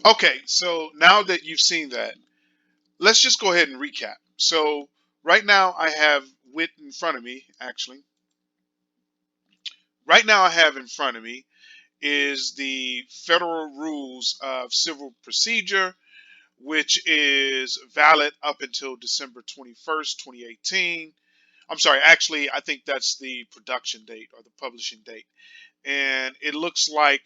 Okay, so now that you've seen that, let's just go ahead and recap. So right now I have wit in front of me, actually. Right now I have in front of me is the Federal Rules of Civil Procedure, which is valid up until December 21st, 2018. I'm sorry, actually, I think that's the production date or the publishing date. And it looks like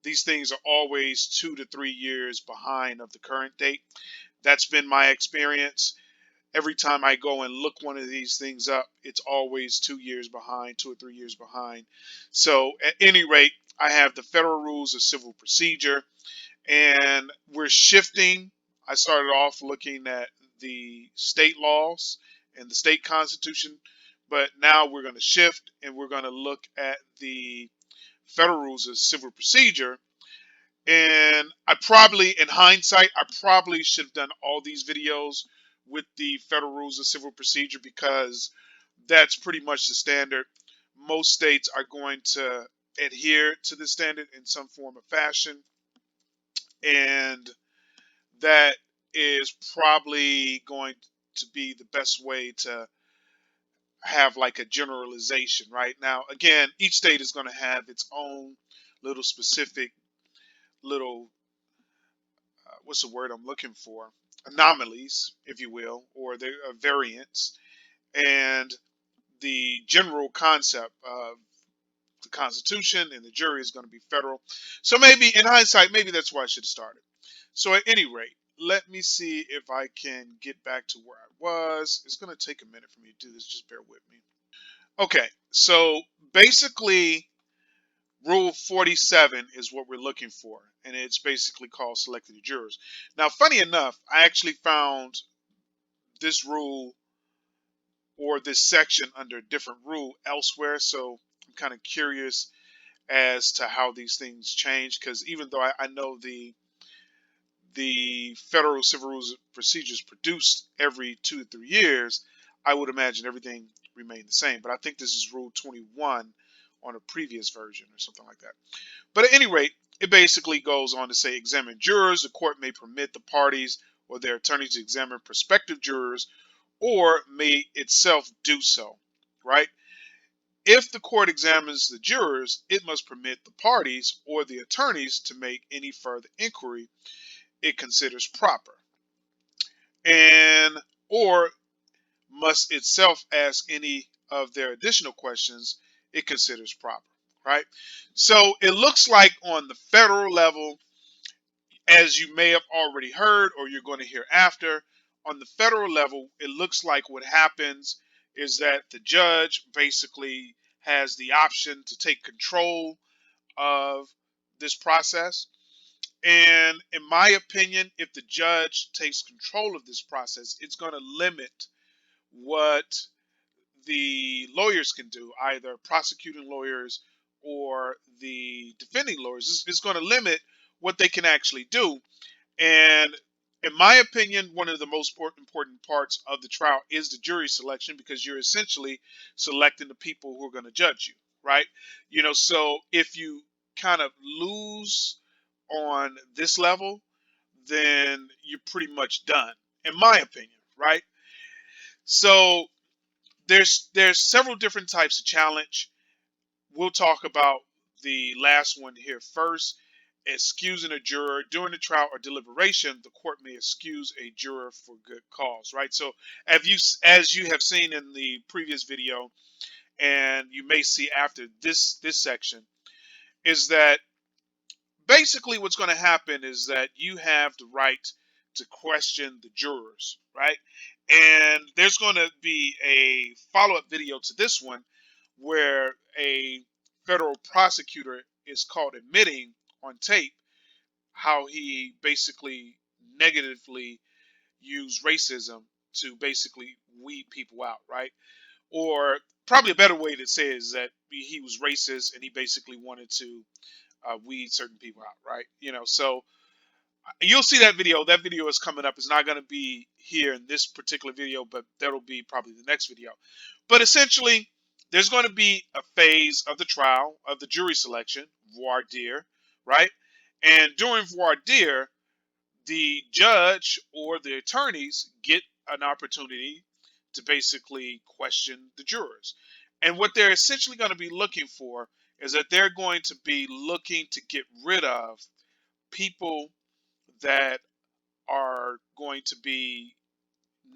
these things are always 2 to 3 years behind of the current date. That's been my experience. Every time I go and look one of these things up, it's always 2 years behind, 2 or 3 years behind. So, at any rate, I have the Federal Rules of Civil Procedure, and we're shifting. I started off looking at the state laws and the state constitution, but now we're going to shift and we're going to look at the Federal Rules of Civil Procedure. And I probably, in hindsight, I probably should have done all these videos with the Federal Rules of Civil Procedure because that's pretty much the standard. Most states are going to adhere to the standard in some form or fashion. And that is probably going to be the best way to have like a generalization. Right now, again, each state is going to have its own little specific little what's the word I'm looking for, anomalies, if you will, or their variants. And the general concept of the Constitution and the jury is going to be federal. So maybe in hindsight, maybe that's why I should have started. So at any rate, let me see if I can get back to where I was. It's going to take a minute for me to do this. Just bear with me. Okay, so basically, Rule 47 is what we're looking for, and it's basically called selected jurors. Now, funny enough, I actually found this rule or this section under a different rule elsewhere, so I'm kind of curious as to how these things change because even though I know the federal civil rules procedures produced every 2 to 3 years, I would imagine everything remained the same. But I think this is Rule 21 on a previous version or something like that. But at any rate, it basically goes on to say examine jurors. The court may permit the parties or their attorneys to examine prospective jurors or may itself do so, right? If the court examines the jurors, it must permit the parties or the attorneys to make any further inquiry it considers proper, and or must itself ask any of their additional questions it considers proper, right? So it looks like on the federal level, as you may have already heard or you're going to hear after, on the federal level, it looks like what happens is that the judge basically has the option to take control of this process. And in my opinion, if the judge takes control of this process, it's going to limit what the lawyers can do, either prosecuting lawyers or the defending lawyers. It's going to limit what they can actually do. And in my opinion, one of the most important parts of the trial is the jury selection because you're essentially selecting the people who are going to judge you, right? So if you kind of lose on this level, then you're pretty much done, in my opinion, right? So there's several different types of challenge. We'll talk about the last one here first. Excusing a juror during the trial or deliberation, the court may excuse a juror for good cause, right? So, as you have seen in the previous video, and you may see after this section, is that basically what's going to happen is that you have the right to question the jurors, right? And there's going to be a follow-up video to this one where a federal prosecutor is caught admitting on tape how he basically negatively used racism to basically weed people out, right? Or probably a better way to say it is that he was racist and he basically wanted to weed certain people out, right? So you'll see that video. That video is coming up. It's not going to be here in this particular video, but that'll be probably the next video. But essentially, there's going to be a phase of the trial of the jury selection, voir dire, right? And during voir dire, the judge or the attorneys get an opportunity to basically question the jurors. And what they're essentially going to be looking for is that they're going to be looking to get rid of people that are going to be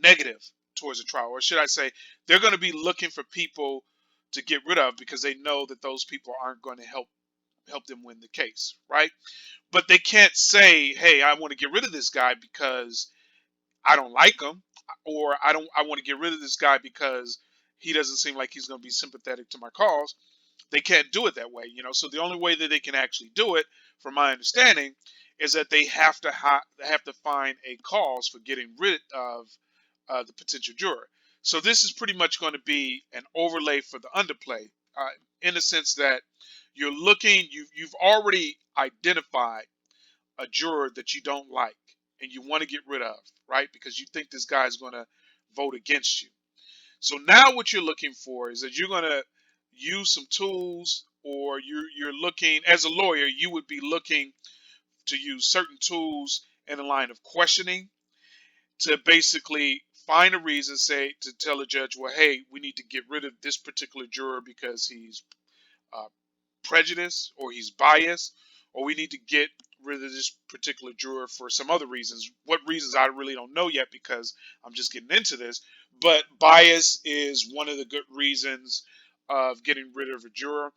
negative towards the trial, or should I say, they're going to be looking for people to get rid of because they know that those people aren't going to help them win the case, right? But they can't say, "Hey, I want to get rid of this guy because I don't like him," or I want to get rid of this guy because he doesn't seem like he's going to be sympathetic to my cause." They can't do it that way, So the only way that they can actually do it, from my understanding, is that they have to have to find a cause for getting rid of the potential juror. So this is pretty much going to be an overlay for the underplay, in the sense that you've already identified a juror that you don't like and you want to get rid of, right? Because you think this guy is going to vote against you. So now what you're looking for is that you're going to use some tools, or you're looking, as a lawyer, you would be looking to use certain tools in the line of questioning to basically find a reason, say, to tell a judge, well, hey, we need to get rid of this particular juror because he's uh, prejudiced or he's biased, or we need to get rid of this particular juror for some other reasons. What reasons, I really don't know yet because I'm just getting into this. But bias is one of the good reasons of getting rid of a juror.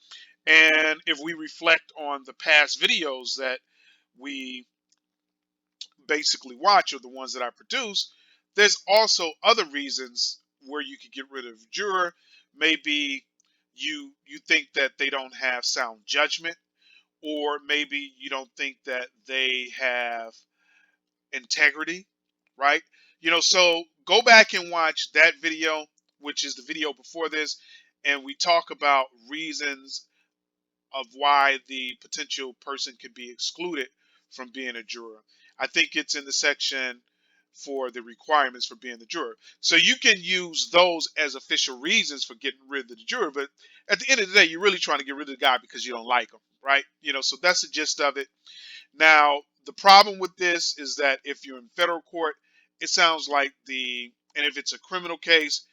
And if we reflect on the past videos that we basically watch, or the ones that I produce, there's also other reasons where you could get rid of a juror. Maybe you think that they don't have sound judgment, or maybe you don't think that they have integrity, right? So go back and watch that video, which is the video before this, and we talk about reasons of why the potential person could be excluded from being a juror. I think it's in the section for the requirements for being the juror. So you can use those as official reasons for getting rid of the juror, but at the end of the day, you're really trying to get rid of the guy because you don't like him, right? So that's the gist of it. Now, the problem with this is that if you're in federal court, it sounds like and if it's a criminal case,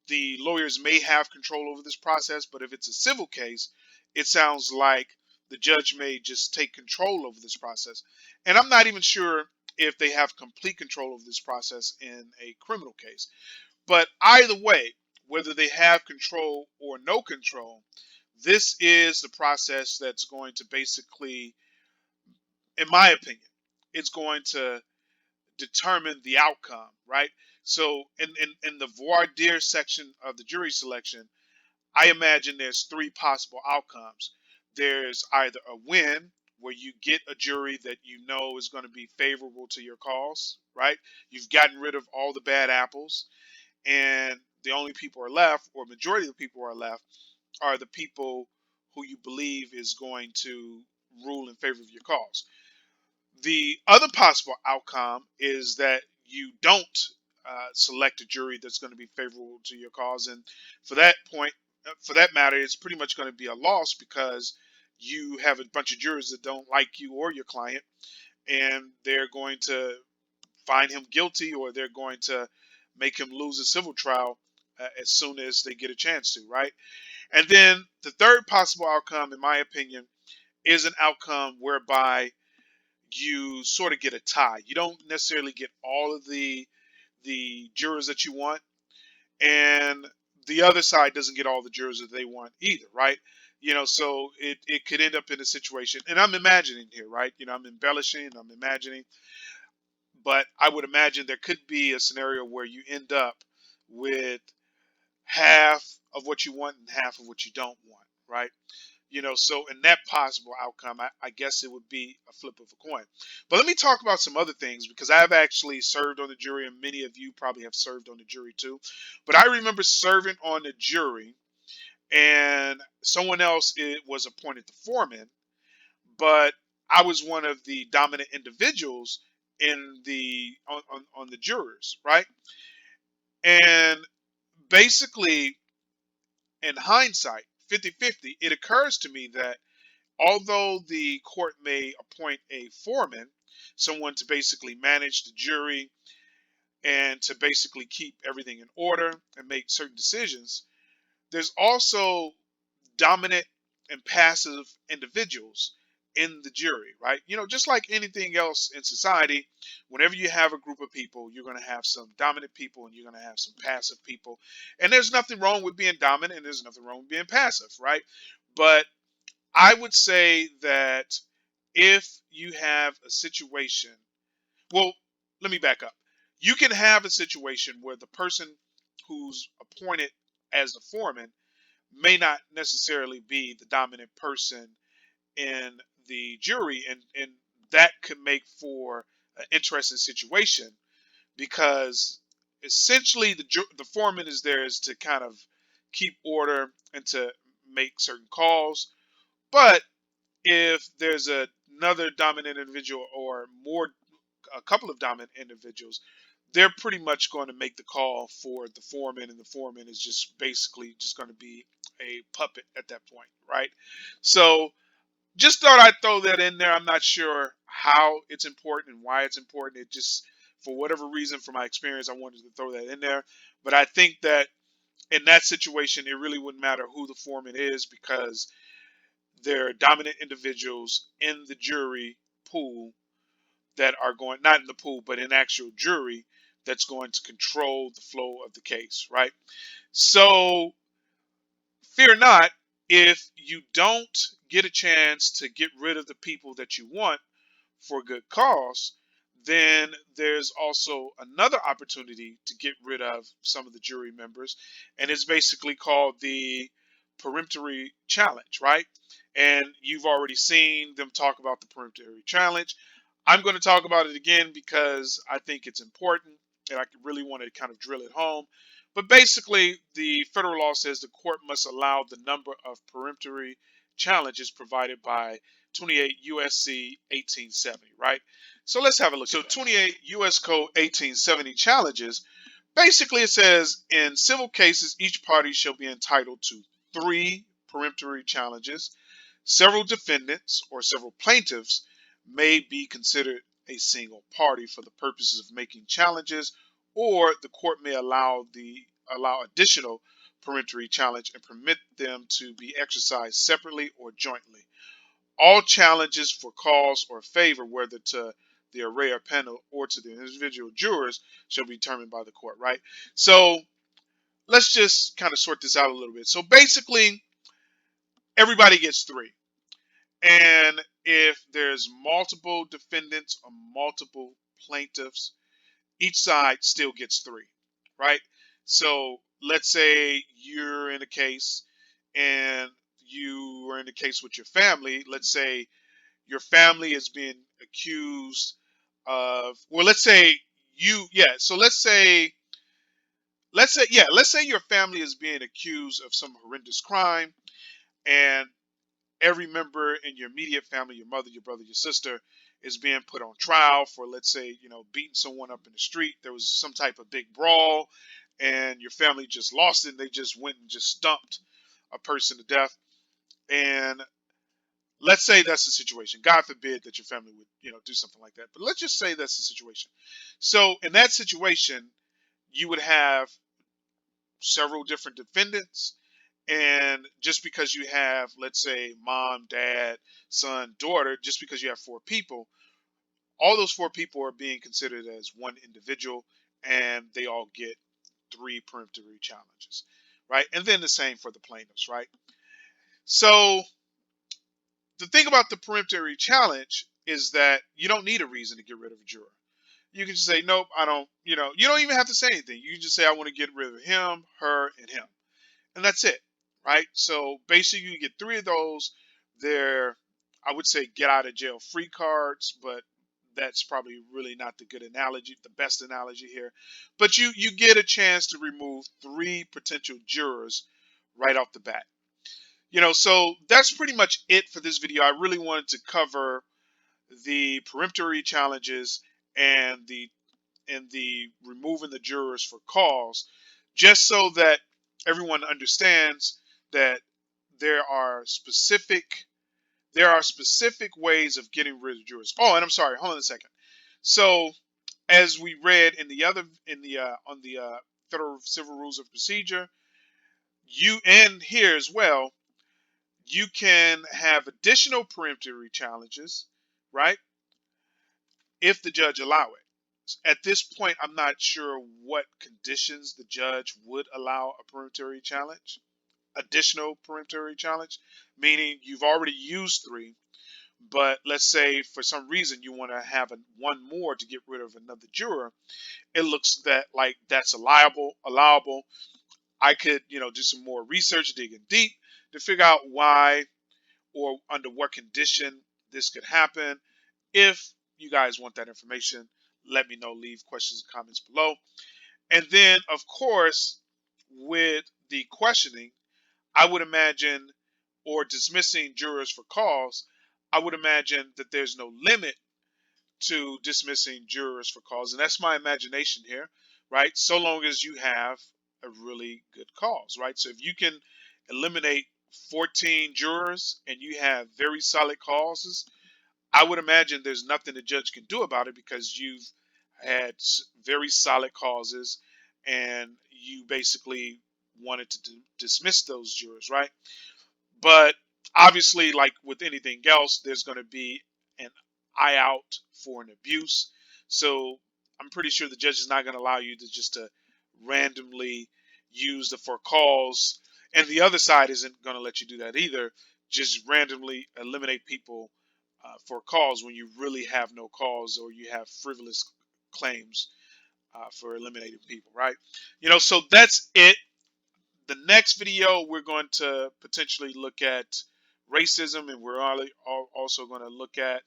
the lawyers may have control over this process, but if it's a civil case, it sounds like the judge may just take control over this process. And I'm not even sure if they have complete control of this process in a criminal case. But either way, whether they have control or no control, this is the process that's going to basically, in my opinion, it's going to determine the outcome, right? So in the voir dire section of the jury selection, I imagine there's three possible outcomes. There's either a win, where you get a jury that you know is going to be favorable to your cause, right? You've gotten rid of all the bad apples, and the only people are left, or majority of the people are left, are the people who you believe is going to rule in favor of your cause. The other possible outcome is that you don't select a jury that's going to be favorable to your cause, and for that matter, it's pretty much going to be a loss because you have a bunch of jurors that don't like you or your client, and they're going to find him guilty, or they're going to make him lose a civil trial as soon as they get a chance to, right? And then the third possible outcome, in my opinion, is an outcome whereby you sort of get a tie. You don't necessarily get all of the jurors that you want, and the other side doesn't get all the jurors that they want either, right? So it could end up in a situation, and I'm imagining here, right? I'm embellishing, I'm imagining, but I would imagine there could be a scenario where you end up with half of what you want and half of what you don't want, right? So in that possible outcome, I guess it would be a flip of a coin. But let me talk about some other things, because I've actually served on the jury, and many of you probably have served on the jury too. But I remember serving on the jury, and someone else was appointed the foreman, but I was one of the dominant individuals in on the jurors, right? And basically, in hindsight, 50-50, it occurs to me that although the court may appoint a foreman, someone to basically manage the jury and to basically keep everything in order and make certain decisions. There's also dominant and passive individuals in the jury, right? Just like anything else in society, whenever you have a group of people, you're going to have some dominant people and you're going to have some passive people. And there's nothing wrong with being dominant and there's nothing wrong with being passive, right? But I would say that if you have a situation, well, let me back up. You can have a situation where the person who's appointed as the foreman may not necessarily be the dominant person in the jury, and that could make for an interesting situation because essentially the foreman is there is to kind of keep order and to make certain calls. But if there's another dominant individual or more, a couple of dominant individuals, they're pretty much going to make the call for the foreman, and the foreman is just basically just going to be a puppet at that point, right? So just thought I'd throw that in there. I'm not sure how it's important and why it's important. It just, for whatever reason, from my experience, I wanted to throw that in there. But I think that in that situation, it really wouldn't matter who the foreman is because there are dominant individuals in the jury pool that are going, not in the pool, but in actual jury that's going to control the flow of the case, right? So fear not, if you don't get a chance to get rid of the people that you want for good cause, then there's also another opportunity to get rid of some of the jury members, and it's basically called the peremptory challenge, right? And you've already seen them talk about the peremptory challenge. I'm going to talk about it again because I think it's important and I really want to kind of drill it home. But basically, the federal law says the court must allow the number of peremptory challenges provided by 28 USC 1870, right? So let's have a look. So 28 US Code 1870 challenges, basically it says in civil cases, each party shall be entitled to 3 peremptory challenges. Several defendants or several plaintiffs may be considered a single party for the purposes of making challenges, or the court may allow additional peremptory challenge and permit them to be exercised separately or jointly. All challenges for cause or favor, whether to the array or panel or to the individual jurors, shall be determined by the court, right? So let's just kind of sort this out a little bit. So basically, everybody gets 3. And if there's multiple defendants or multiple plaintiffs, each side still gets 3, right? So let's say you're in a case and you are in a case with your family. Let's say your family is being accused of, well, let's say so let's say your family is being accused of some horrendous crime, and every member in your immediate family, your mother, your brother, your sister, is being put on trial for, let's say, beating someone up in the street. There was some type of big brawl and your family just lost it. And they just went and just stumped a person to death. And let's say that's the situation. God forbid that your family would, do something like that. But let's just say that's the situation. So in that situation, you would have several different defendants. And just because you have, let's say, mom, dad, son, daughter, just because you have 4 people, all those 4 people are being considered as one individual, and they all get 3 peremptory challenges, right? And then the same for the plaintiffs, right? So the thing about the peremptory challenge is that you don't need a reason to get rid of a juror. You can just say, nope, I don't, you don't even have to say anything. You can just say, I want to get rid of him, her, and him. And that's it, right? So basically you get 3 of those. They're, I would say, get out of jail free cards, but that's probably really not the good analogy, the best analogy here. But you get a chance to remove 3 potential jurors right off the bat. So that's pretty much it for this video. I really wanted to cover the peremptory challenges and the removing the jurors for cause, just so that everyone understands that there are there are specific ways of getting rid of jurors. Oh, and I'm sorry, hold on a second. So, as we read in the other in the on the Federal Civil Rules of Procedure, you and here as well, you can have additional peremptory challenges, right? If the judge allow it. At this point, I'm not sure what conditions the judge would allow a peremptory challenge, additional peremptory challenge, meaning you've already used 3, but let's say for some reason you want to have one more to get rid of another juror. It looks that like that's allowable. I could, do some more research, digging deep to figure out why or under what condition this could happen. If you guys want that information, let me know. Leave questions and comments below. And then, of course, with the questioning, I would imagine, or dismissing jurors for cause, I would imagine that there's no limit to dismissing jurors for cause. And that's my imagination here, right? So long as you have a really good cause, right? So if you can eliminate 14 jurors and you have very solid causes, I would imagine there's nothing the judge can do about it because you've had very solid causes and you basically wanted to dismiss those jurors, right? But obviously, like with anything else, there's going to be an eye out for an abuse. So I'm pretty sure the judge is not going to allow you to just to randomly use the for cause, and the other side isn't going to let you do that either. Just randomly eliminate people for cause when you really have no cause or you have frivolous claims for eliminating people, right? So that's it. The next video, we're going to potentially look at racism, and we're also going to look at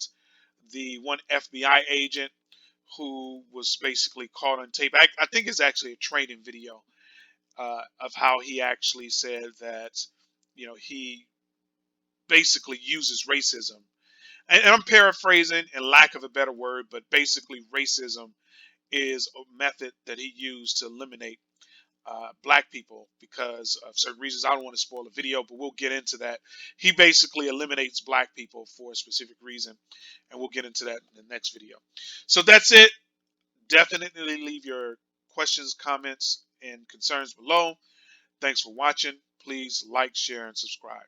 the one FBI agent who was basically caught on tape. I think it's actually a training video of how he actually said that, he basically uses racism. And I'm paraphrasing in lack of a better word, but basically racism is a method that he used to eliminate black people because of certain reasons. I don't want to spoil the video, but we'll get into that. He basically eliminates black people for a specific reason, and we'll get into that in the next video. So that's it. Definitely leave your questions, comments, and concerns below. Thanks for watching. Please like, share, and subscribe.